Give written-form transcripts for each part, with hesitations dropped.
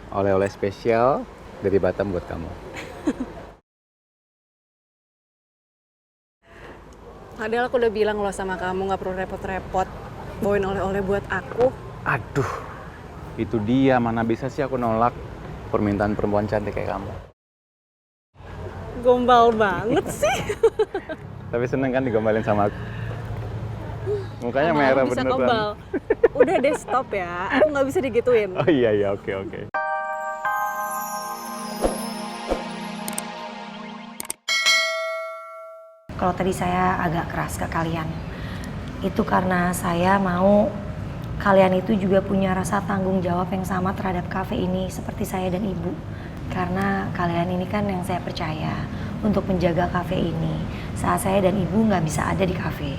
Oleh-oleh spesial dari Batam buat kamu. Padahal aku udah bilang loh sama kamu gak perlu repot-repot bawain oleh-oleh buat aku. Aduh, itu dia. Mana bisa sih aku nolak permintaan perempuan cantik kayak kamu. Gombal banget sih. Tapi seneng kan digombalin sama aku. Mukanya Lama-lama merah bisa beneran. kebal. Udah deh, stop ya. Aku gak bisa digituin. Oh iya, oke. Kalau tadi saya agak keras ke kalian, itu karena saya mau kalian itu juga punya rasa tanggung jawab yang sama terhadap kafe ini seperti saya dan ibu. Karena kalian ini kan yang saya percaya untuk menjaga kafe ini saat saya dan ibu nggak bisa ada di kafe.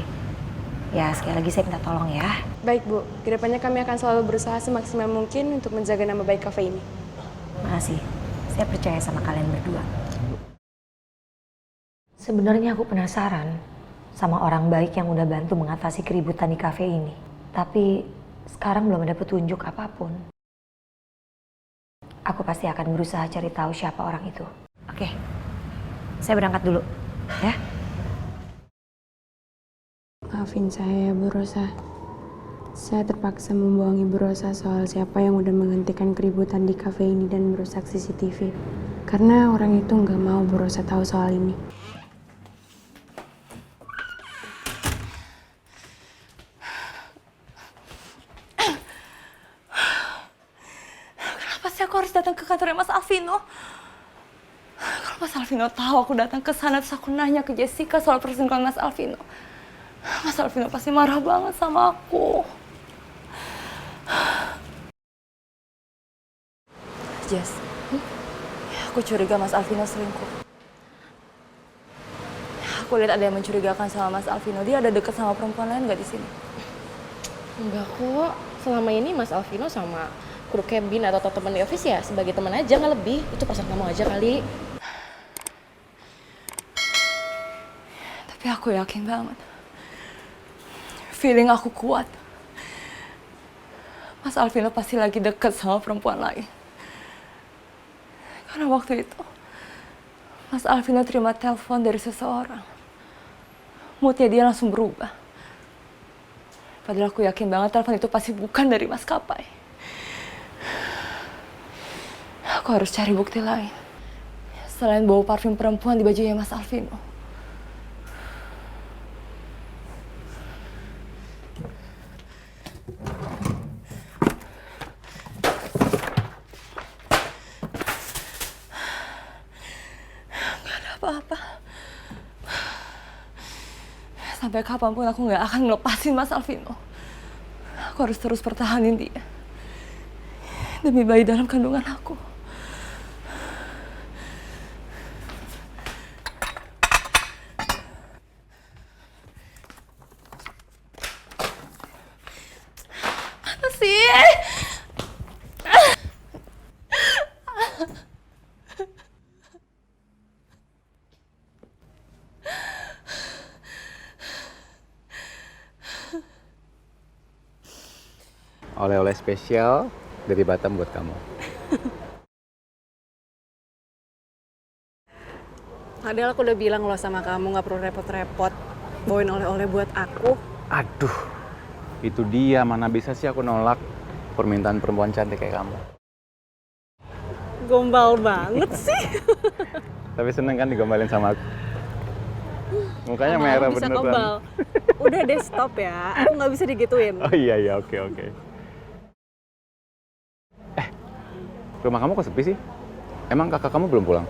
Ya sekali lagi saya minta tolong ya. Baik Bu, kedepannya kami akan selalu berusaha semaksimal mungkin untuk menjaga nama baik kafe ini. Makasih, saya percaya sama kalian berdua. Sebenarnya aku penasaran sama orang baik yang udah bantu mengatasi keributan di kafe ini. Tapi sekarang belum ada petunjuk apapun. Aku pasti akan berusaha cari tahu siapa orang itu. Oke, saya berangkat dulu, ya. Maafin saya ya Bu Rosa. Saya terpaksa membohongi Bu Rosa soal siapa yang udah menghentikan keributan di kafe ini dan merusak CCTV. Karena orang itu nggak mau Bu Rosa tahu soal ini. Kenapa sih aku harus datang ke kantornya Mas Alvino? Kalau Mas Alvino tahu aku datang ke sana terus aku nanya ke Jessica soal perselingkuhan Mas Alvino. Mas Alvino pasti marah banget sama aku. Jess, aku curiga Mas Alvino selingkuh. Aku lihat ada yang mencurigakan sama Mas Alvino. Dia ada deket sama perempuan lain nggak di sini? Enggak kok, selama ini Mas Alvino sama kru cabin atau teman di office ya sebagai teman aja, nggak lebih. Itu perasaan kamu aja kali. Tapi aku yakin banget. Feeling aku kuat. Mas Alvino pasti lagi deket sama perempuan lain. Karena waktu itu, Mas Alvino terima telepon dari seseorang. Moodnya dia langsung berubah. Padahal aku yakin banget telepon itu pasti bukan dari maskapai. Aku harus cari bukti lain. Selain bau parfum perempuan di bajunya Mas Alvino. Apa-apa. Sampai kapanpun aku nggak akan ngelepasin Mas Alvino. Aku harus terus pertahanin dia. Demi bayi dalam kandungan aku. Apa sih? Oleh-oleh spesial dari Batam buat kamu. Padahal aku udah bilang loh sama kamu gak perlu repot-repot bawain oleh-oleh buat aku. Aduh, itu dia. Mana bisa sih aku nolak permintaan perempuan cantik kayak kamu. Gombal banget sih. Tapi seneng kan digombalin sama aku. Mukanya Lama-lama merah bisa beneran. kebal. Udah deh, stop ya. Aku gak bisa digituin. Oh iya, oke. Rumah kamu kok sepi sih? Emang kakak kamu belum pulang?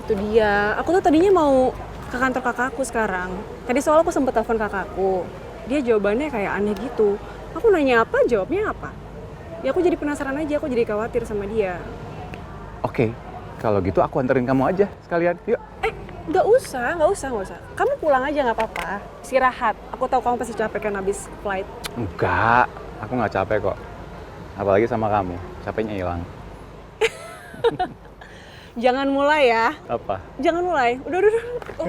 Itu dia. Aku tuh tadinya mau ke kantor kakakku sekarang. Tadi soal aku sempet telepon kakakku. Dia jawabannya kayak aneh gitu. Aku nanya apa, jawabnya apa. Ya aku jadi penasaran aja, aku jadi khawatir sama dia. Oke, kalau gitu aku anterin kamu aja sekalian. Yuk. Nggak usah. Kamu pulang aja nggak apa-apa. Istirahat. Aku tahu kamu pasti capek kan habis flight. Enggak, aku nggak capek kok. Apalagi sama kamu, capeknya hilang. Jangan mulai ya. Apa? Jangan mulai. Udah.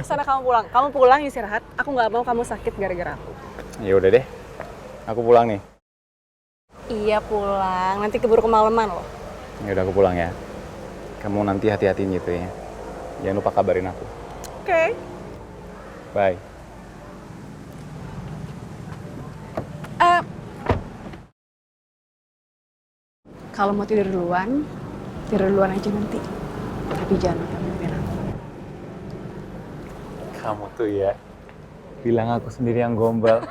Sana kamu pulang. Kamu pulang istirahat. Aku nggak mau kamu sakit gara-gara aku. Ya udah deh, aku pulang nih. Iya pulang. Nanti keburu kemalaman loh. Ya udah aku pulang ya. Kamu nanti hati-hati gitu ya. Jangan lupa kabarin aku. Oke. Bye. Kalau mau tidur duluan aja nanti. Tapi jangan lupa nungguin aku. Kamu tuh ya, bilang aku sendiri yang gombal.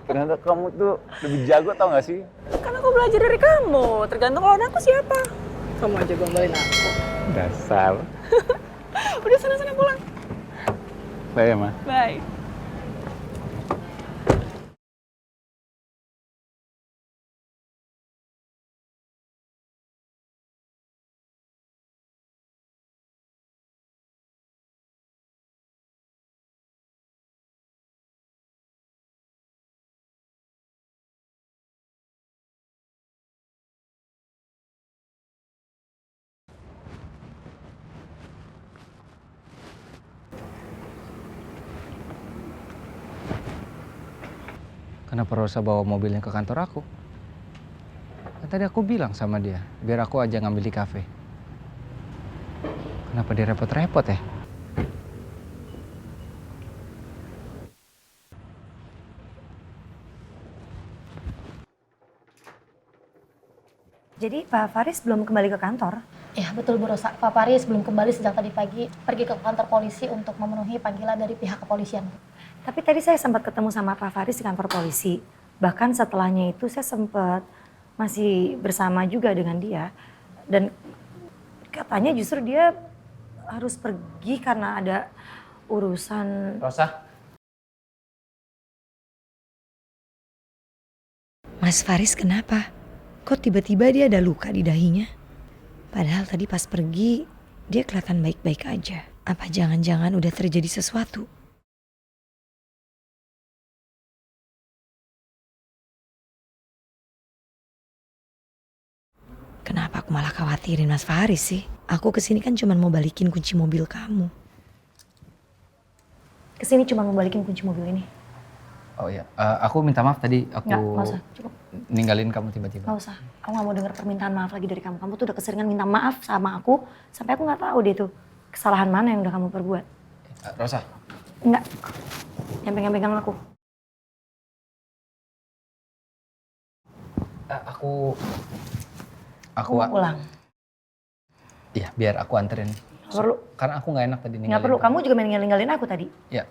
Ternyata kamu tuh lebih jago tau gak sih? Kan aku belajar dari kamu, tergantung lawan aku siapa. Kamu aja gombalin aku. Dasar. Udah sana-sana pulang. Bye ya, Ma. Bye. Kenapa Rosa bawa mobilnya ke kantor aku? Kan tadi aku bilang sama dia, biar aku aja ngambil di kafe. Kenapa dia repot-repot ya? Jadi Pak Faris belum kembali ke kantor? Ya betul Bu Rosa, Pak Faris belum kembali sejak tadi pagi pergi ke kantor polisi untuk memenuhi panggilan dari pihak kepolisian. Tapi tadi saya sempat ketemu sama Pak Faris di kantor polisi. Bahkan setelahnya itu saya sempat masih bersama juga dengan dia. Dan katanya justru dia harus pergi karena ada urusan. Rosa? Mas Faris kenapa? Kok tiba-tiba dia ada luka di dahinya? Padahal tadi pas pergi dia kelihatan baik-baik aja. Apa jangan-jangan udah terjadi sesuatu? Kenapa aku malah khawatirin Mas Faris sih? Aku kesini kan cuma mau balikin kunci mobil kamu. Kesini cuma mau balikin kunci mobil ini. Oh iya, aku minta maaf tadi aku Nggak usah, cukup. ninggalin kamu tiba-tiba. Nggak usah, aku nggak mau dengar permintaan maaf lagi dari kamu. Kamu tuh udah keseringan minta maaf sama aku, sampai aku nggak tahu deh tuh kesalahan mana yang udah kamu perbuat. Rosa? Enggak, yang pegang aku. Aku mau pulang. Iya, biar aku anterin. Nggak perlu. Karena aku nggak enak tadi ninggalin. Nggak perlu, kamu juga main ninggalin aku tadi. Ya.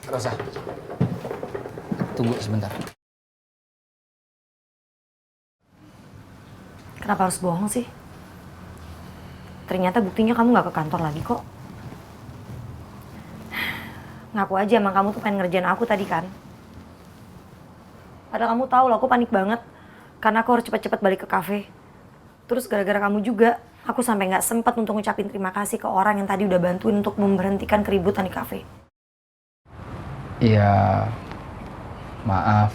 Rosa, tunggu sebentar. Kenapa harus bohong sih? Ternyata buktinya kamu nggak ke kantor lagi kok. Ngaku aja emang kamu tuh pengen ngerjain aku tadi kan. Padahal kamu tahu loh aku panik banget. Karena aku harus cepet-cepet balik ke kafe. Terus gara-gara kamu juga, aku sampai nggak sempat untuk ngucapin terima kasih ke orang yang tadi udah bantuin untuk memberhentikan keributan di kafe. Iya, maaf.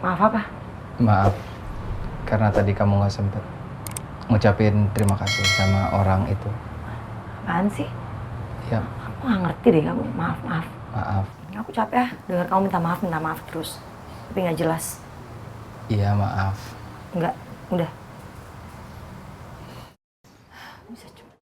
Maaf apa? Maaf, karena tadi kamu nggak sempet ngucapin terima kasih sama orang itu. Apaan sih? Ya, Aku nggak ngerti deh kamu. Maaf. maaf. Aku capek ya dengar kamu minta maaf terus. Tapi nggak jelas. Iya, maaf. Enggak, udah. Bisa cepet.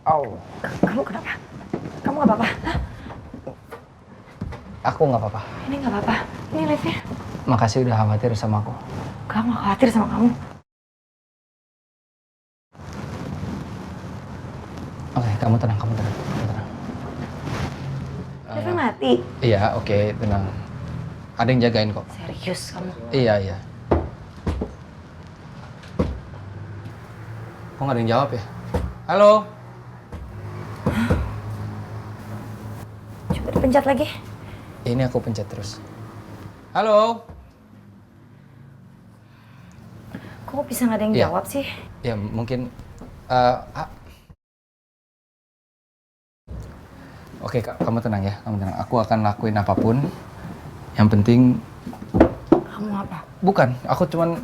Au. Kamu kenapa? Kamu nggak apa-apa? Hah? Aku nggak apa-apa. Ini nggak apa-apa. Ini live-nya. Makasih udah khawatir sama aku. Kamu nggak khawatir sama kamu? Oke, kamu tenang. Live-nya mati. Iya, oke, tenang. Ada yang jagain kok. Serius kamu? Iya. Kok nggak ada yang jawab ya? Halo? Coba dipencet lagi. Ini aku pencet terus. Halo? Kok bisa nggak ada yang Iya. jawab sih? Ya mungkin Oke Kak, kamu tenang ya, kamu tenang. Aku akan lakuin apapun. Yang penting... Kamu apa? Bukan, aku cuman